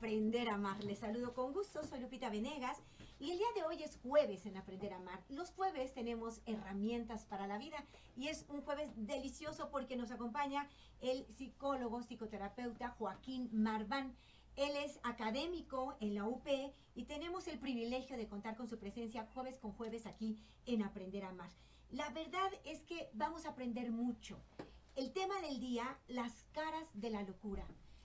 Aprender a Amar. Les saludo con gusto, soy Lupita Venegas y el día de hoy es jueves en Aprender a Amar. Los jueves tenemos herramientas para la vida y es un jueves delicioso porque nos acompaña el psicólogo, psicoterapeuta Joaquín Marván. Él es académico en la UP y tenemos el privilegio de contar con su presencia jueves con jueves aquí en Aprender a Amar. La verdad es que vamos a aprender mucho. El tema del día, las caras de la locura.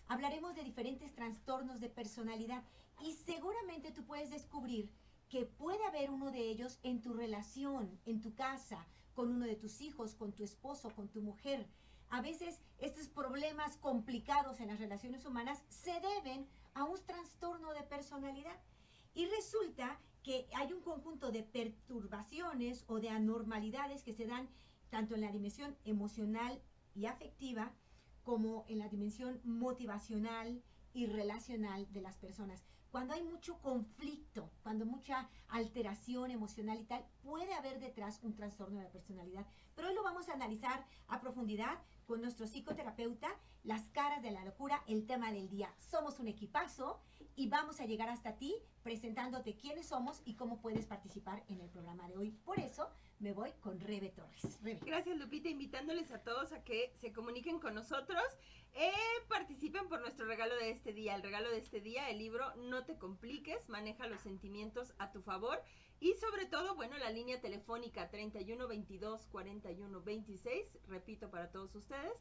Hablaremos de diferentes trastornos de personalidad y seguramente tú puedes descubrir que puede haber uno de ellos en tu relación, en tu casa, con uno de tus hijos, con tu esposo, con tu mujer. A veces estos problemas complicados en las relaciones humanas se deben a un trastorno de personalidad. Y resulta que hay un conjunto de perturbaciones o de anormalidades que se dan tanto en la dimensión emocional y afectiva como en la dimensión motivacional y relacional de las personas. Cuando hay mucho conflicto, cuando mucha alteración emocional y tal, puede haber detrás un trastorno de la personalidad. Pero hoy lo vamos a analizar a profundidad con nuestro psicoterapeuta, las caras de la locura, el tema del día. Somos un equipazo y vamos a llegar hasta ti presentándote quiénes somos y cómo puedes participar en el programa de hoy. Por eso me voy con Rebe Torres. Rebe. Gracias, Lupita, invitándoles a todos a que se comuniquen con nosotros, participen por nuestro regalo de este día. El regalo de este día, el libro No te compliques, maneja los sentimientos a tu favor y sobre todo, bueno, la línea telefónica 31 22 41 26, repito para todos ustedes,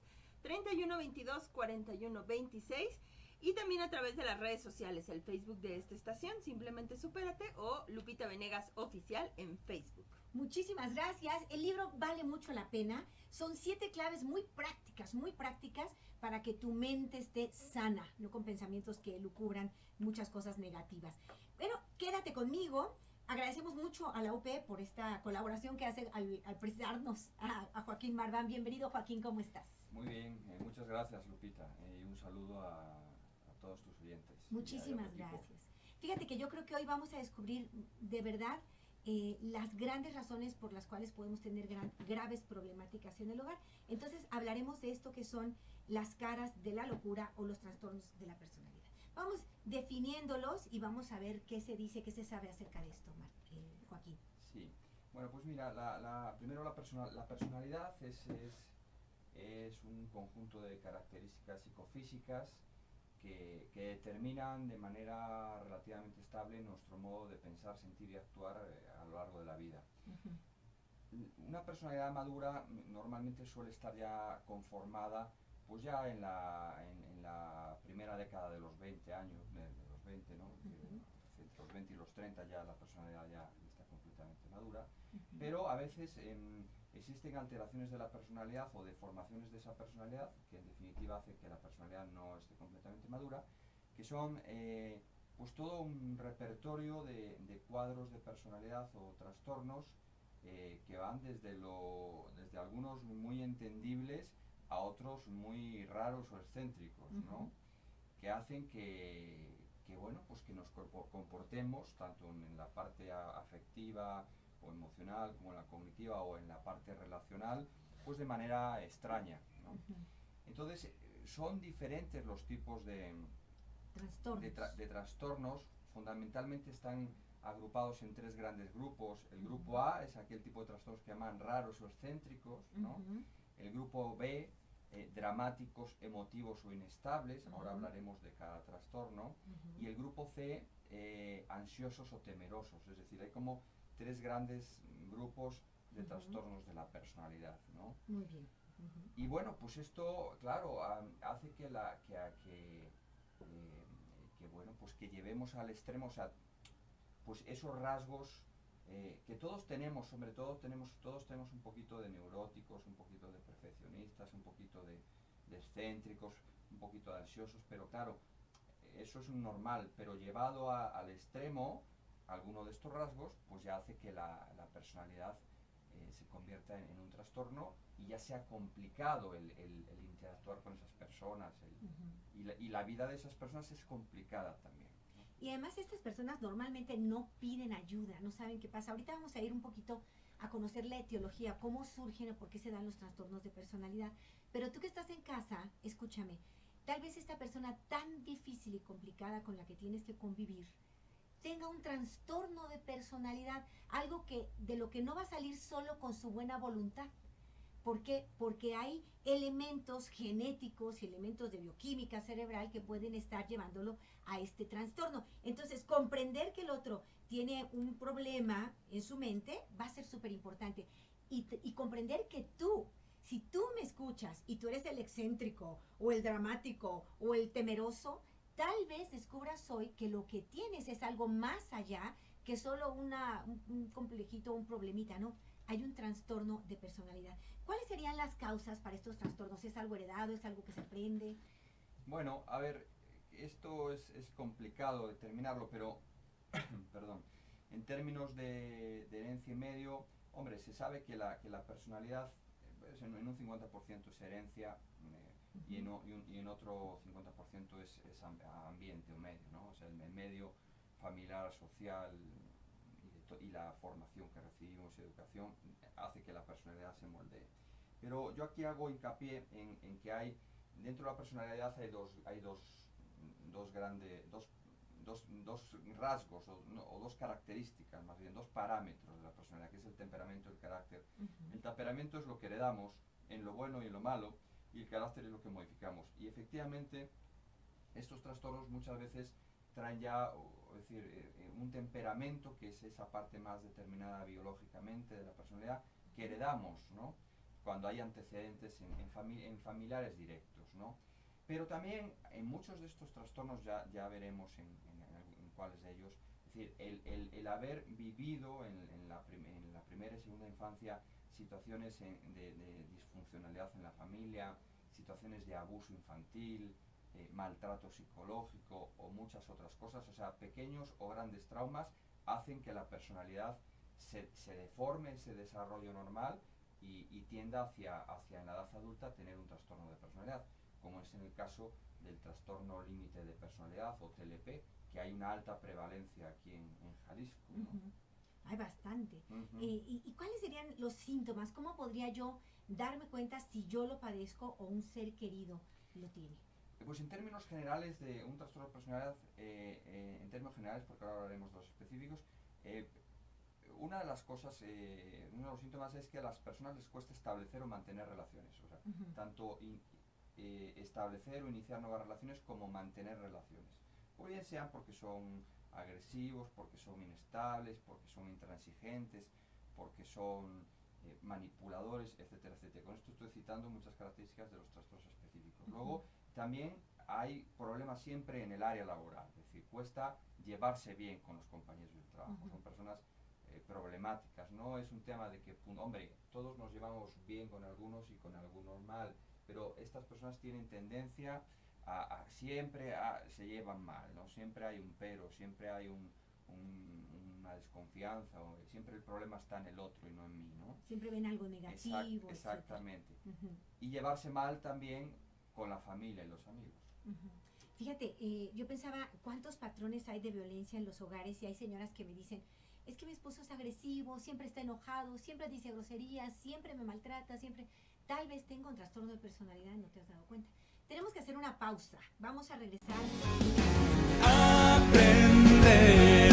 31 22 41 26. Y también a través de las redes sociales, el Facebook de esta estación, simplemente Supérate, o Lupita Venegas Oficial en Facebook. Muchísimas gracias. El libro vale mucho la pena. Son 7 claves muy prácticas para que tu mente esté sana, no con pensamientos que lucubran muchas cosas negativas. Bueno, quédate conmigo. Agradecemos mucho a la UP por esta colaboración que hace al presentarnos a Joaquín Marván. Bienvenido, Joaquín, ¿cómo estás? Muy bien, muchas gracias, Lupita, y un saludo a todos tus oyentes. Muchísimas gracias. Fíjate que yo creo que hoy vamos a descubrir de verdad las grandes razones por las cuales podemos tener graves problemáticas en el hogar. Entonces hablaremos de esto que son las caras de la locura o los trastornos de la personalidad. Vamos definiéndolos y vamos a ver qué se dice, qué se sabe acerca de esto, Joaquín. Sí, bueno, pues mira, primero la personalidad es un conjunto de características psicofísicas que determinan de manera relativamente estable nuestro modo de pensar, sentir y actuar a lo largo de la vida. Una personalidad madura normalmente suele estar ya conformada pues ya en la primera década de los 20 años, de los 20, ¿no? Entre los 20 y los 30 ya la personalidad ya está completamente madura, pero a veces existen alteraciones de la personalidad o deformaciones de esa personalidad que en definitiva hace que la personalidad no esté completamente madura, que son pues todo un repertorio de cuadros de personalidad o trastornos que van desde algunos muy entendibles a otros muy raros o excéntricos, ¿no? Que hacen que bueno, pues que nos comportemos tanto en la parte afectiva o emocional como en la cognitiva o en la parte relacional pues de manera extraña, ¿no? Entonces son diferentes los tipos de trastornos. Fundamentalmente están agrupados en 3 grandes grupos. El grupo A es aquel tipo de trastornos que llaman raros o excéntricos, ¿no? El grupo B, dramáticos, emotivos o inestables, ahora hablaremos de cada trastorno, y el grupo C, ansiosos o temerosos, es decir, hay como 3 grandes grupos de trastornos de la personalidad, ¿no? Muy bien. Y bueno, pues esto, claro, hace que bueno, pues que llevemos al extremo, o sea, pues esos rasgos que todos tenemos, sobre todo todos tenemos un poquito de neuróticos, un poquito de perfeccionistas, un poquito de excéntricos, un poquito de ansiosos, pero claro, eso es normal, pero llevado al extremo, alguno de estos rasgos, pues ya hace que la personalidad se convierta en un trastorno y ya sea complicado el interactuar con esas personas, y la vida de esas personas es complicada también. Y además estas personas normalmente no piden ayuda, no saben qué pasa. Ahorita vamos a ir un poquito a conocer la etiología, cómo surgen o por qué se dan los trastornos de personalidad. Pero tú que estás en casa, escúchame, tal vez esta persona tan difícil y complicada con la que tienes que convivir tenga un trastorno de personalidad, algo que de lo que no va a salir solo con su buena voluntad. ¿Por qué? Porque hay elementos genéticos y elementos de bioquímica cerebral que pueden estar llevándolo a este trastorno. Entonces, comprender que el otro tiene un problema en su mente va a ser súper importante. Y comprender que tú, si tú me escuchas y tú eres el excéntrico o el dramático o el temeroso, tal vez descubras hoy que lo que tienes es algo más allá que solo un complejito, un problemita, ¿no? Hay un trastorno de personalidad. ¿Cuáles serían las causas para estos trastornos? ¿Es algo heredado? ¿Es algo que se aprende? Bueno, a ver, esto es complicado determinarlo, pero, perdón, en términos de herencia y medio, hombre, se sabe que la personalidad pues, en un 50% es herencia y en otro 50% es ambiente o medio, ¿no? O sea, el medio familiar, social y la formación que recibimos, educación, hace que la personalidad se moldee. Pero yo aquí hago hincapié en que hay, dentro de la personalidad hay dos rasgos o dos características, más bien dos parámetros de la personalidad, que es el temperamento y el carácter. El temperamento es lo que heredamos en lo bueno y en lo malo, y el carácter es lo que modificamos. Y efectivamente, estos trastornos muchas veces traen ya, es decir, un temperamento que es esa parte más determinada biológicamente de la personalidad que heredamos, ¿no? Cuando hay antecedentes en familiares directos, ¿no? Pero también en muchos de estos trastornos, ya veremos en cuáles de ellos, es decir, el haber vivido en la primera y segunda infancia situaciones de disfuncionalidad en la familia, situaciones de abuso infantil, maltrato psicológico o muchas otras cosas, o sea, pequeños o grandes traumas hacen que la personalidad se deforme ese desarrollo normal y tienda hacia en la edad adulta tener un trastorno de personalidad, como es en el caso del trastorno límite de personalidad o TLP, que hay una alta prevalencia aquí en Jalisco, ¿no? Hay bastante. ¿Y cuáles serían los síntomas? ¿Cómo podría yo darme cuenta si yo lo padezco o un ser querido lo tiene? Pues en términos generales de un trastorno de personalidad, en términos generales, porque ahora hablaremos de los específicos, una de las cosas, uno de los síntomas es que a las personas les cuesta establecer o mantener relaciones, o sea, tanto establecer o iniciar nuevas relaciones como mantener relaciones. O bien sean porque son agresivos, porque son inestables, porque son intransigentes, porque son manipuladores, etcétera, etcétera. Con esto estoy citando muchas características de los trastornos específicos. Luego, también hay problemas siempre en el área laboral, es decir, cuesta llevarse bien con los compañeros de trabajo. Son personas problemáticas, no es un tema de que, hombre, todos nos llevamos bien con algunos y con algunos mal, pero estas personas tienen tendencia siempre se llevan mal, ¿no? Siempre hay un pero, siempre hay una desconfianza, siempre el problema está en el otro y no en mí, ¿no? Siempre ven algo negativo. Exactamente. Y llevarse mal también con la familia y los amigos. Fíjate, yo pensaba cuántos patrones hay de violencia en los hogares y hay señoras que me dicen, es que mi esposo es agresivo, siempre está enojado, siempre dice groserías, siempre me maltrata, siempre... Tal vez tengo un trastorno de personalidad y no te has dado cuenta. Tenemos que hacer una pausa. Vamos a regresar. Aprender.